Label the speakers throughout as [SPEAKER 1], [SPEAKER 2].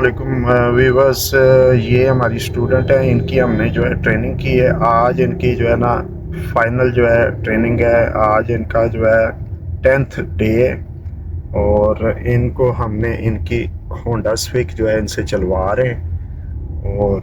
[SPEAKER 1] अस्सलामुअलैकुम वीवर्स। ये हमारी स्टूडेंट है, इनकी हमने जो है ट्रेनिंग की है। आज इनकी जो है ना फाइनल जो है ट्रेनिंग है। आज इनका जो है 10th डे है और इनको हमने इनकी होंडा स्विक जो है इनसे चलवा रहे हैं। और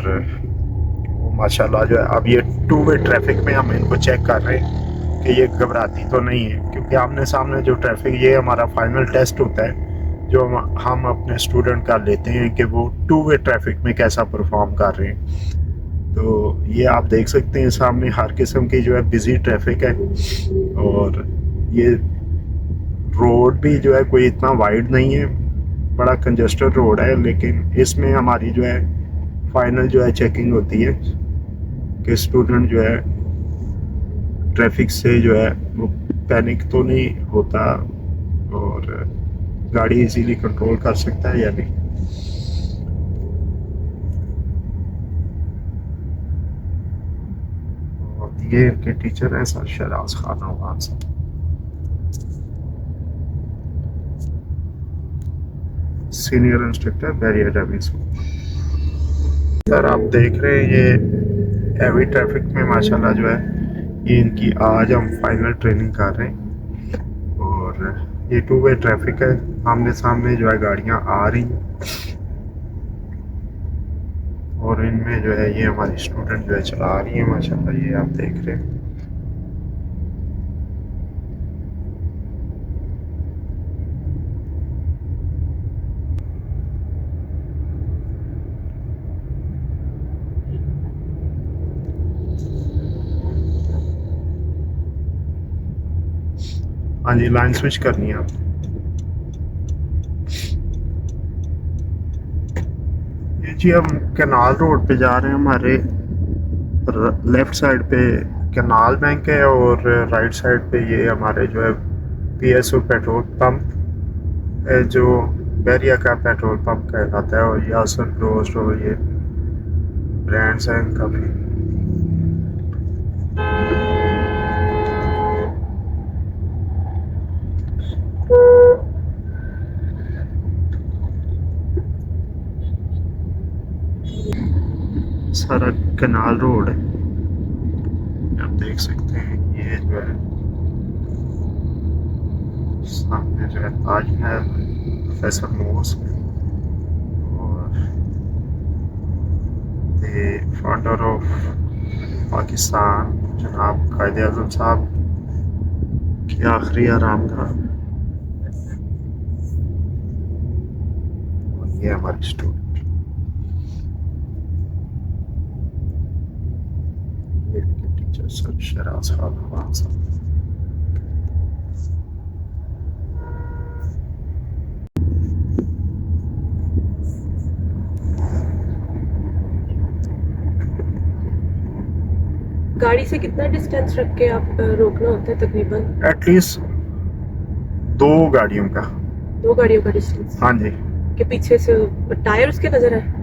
[SPEAKER 1] वो माशाल्लाह जो है अब ये टू वे ट्रैफिक में हम इनको चेक कर रहे हैं कि ये घबराती तो नहीं है, क्योंकि आमने सामने जो ट्रैफिक, ये हमारा फाइनल टेस्ट होता है जो हम अपने स्टूडेंट का लेते हैं कि वो टू वे ट्रैफिक में कैसा परफॉर्म कर रहे हैं। तो ये आप देख सकते हैं सामने हर किस्म की जो है बिजी ट्रैफिक है। और ये रोड भी जो है कोई इतना वाइड नहीं है, बड़ा कंजस्टेड रोड है, लेकिन इसमें हमारी जो है फाइनल जो है चेकिंग होती है कि स्टूडेंट जो है ट्रैफिक से जो है वो पैनिक तो नहीं होता और गाड़ी इजीली कंट्रोल कर सकता है या नहीं। और ये इनके टीचर हैं सर शहराज खान अवान साहब। Senior instructor barrier driving school. Sir आप देख रहे हैं ये हैवी ट्रैफिक में माशाल्लाह जो है ये इनकी आज हम फाइनल ट्रेनिंग कर रहे हैं। और ये टू वे ट्रैफिक है, आमने सामने जो है गाड़ियां आ रही हैं और इनमें जो है ये हमारी स्टूडेंट जो है चला रही है माशाल्लाह, ये आप देख रहे हैं। हाँ जी, लाइन स्विच करनी है आपने। ये जी हम कैनाल रोड पे जा रहे हैं। हमारे लेफ्ट साइड पे कैनाल बैंक है और राइट साइड पे ये हमारे जो है पीएसओ पेट्रोल पंप है, जो बैरिया का पेट्रोल पंप कहलाता है। और यासर क्लोज और ये ब्रांड्स हैं काफ़ी। सारा कैनाल रोड है, आप देख सकते हैं। ये जो है सामने जो है ताजमहल, प्रोफेसर मोस्क और द फाउंडर ऑफ पाकिस्तान जनाब कायद आज़म साहब की आखिरी आरामगाह। ये हमारी स्टूडेंट, ये इनके टीचर सर शहराज खान अवान साहब।
[SPEAKER 2] गाड़ी से कितना डिस्टेंस रख के आप रोकना होता है तकरीबन?
[SPEAKER 1] एटलीस्ट दो गाड़ियों का।
[SPEAKER 2] दो गाड़ियों का डिस्टेंस
[SPEAKER 1] हाँ जी,
[SPEAKER 2] के पीछे से टायर उसके नजर है।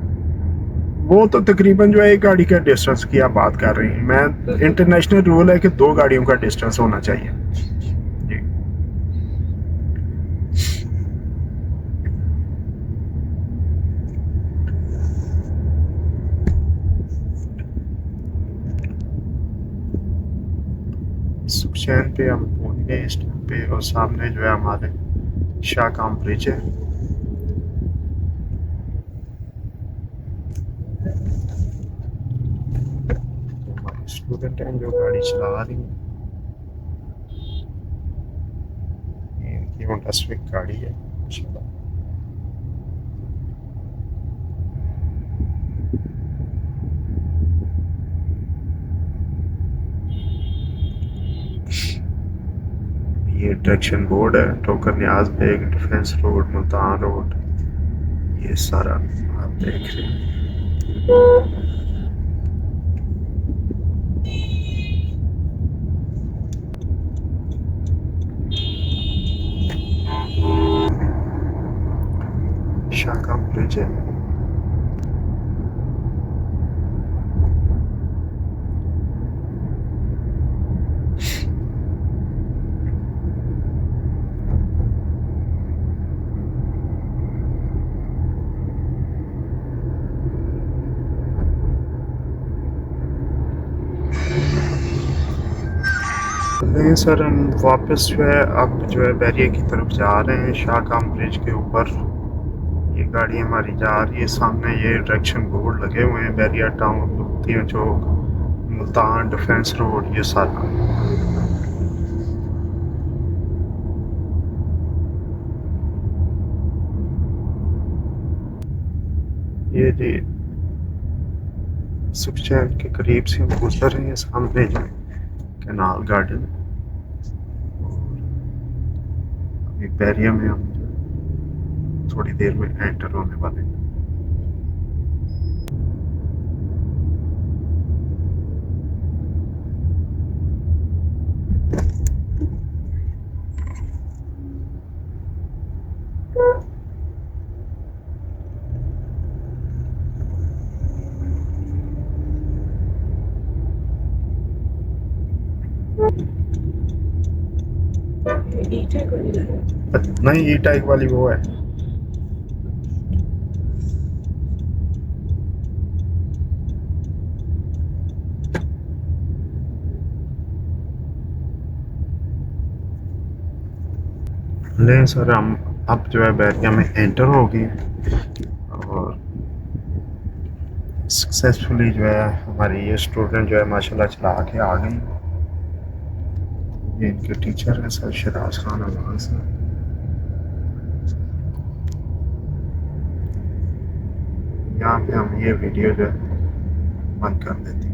[SPEAKER 1] वो तो तकरीबन जो है एक गाड़ी का डिस्टेंस की आप बात कर रही हैं। मैं इंटरनेशनल रूल है कि दो गाड़ियों का डिस्टेंस होना चाहिए जी। सुखचैन पे हम पहुंच गए इस टाइम पे, और सामने जो है हमारे शाहकाम ब्रिज है। हमारे स्टूडेंट हैं जो गाड़ी चला रही हैं, इनकी होंडा स्विक गाड़ी है माशाल्लाह। ये डायरेक्शन बोर्ड है, Thokar Niaz Baig, defence road, Multan road, ये सारा आप देख रहे हैं। शाहकाम ब्रिज है। नहीं सर, हम वापस जो है अब जो है बैरिया की तरफ जा रहे हैं, शाह काम ब्रिज के ऊपर। ये गाड़ी हमारी जा रही है, सामने ये डायरेक्शन बोर्ड लगे हुए हैं, बैरिया टाउन, मुफ्तियों चौक, मुल्तान, डिफेंस रोड, ये सारा। ये जी सुखचैन के करीब से हम गुजर रहे हैं, सामने जो कैनाल गार्डन। अभी बैरिया में हम थोड़ी देर में एंटर होने वाले हैं।
[SPEAKER 2] ई टेक वाली लाइन।
[SPEAKER 1] नहीं, ई टाइप वाली वो है। नहीं सर, हम अब जो है बैरिया में एंटर हो गए और सक्सेसफुली जो है हमारी ये स्टूडेंट जो है माशाल्लाह चला के आ गई। ये इनके टीचर हैं सर शराज खान अमान सर। यहाँ पे हम ये वीडियो जो है बंद कर देते हैं।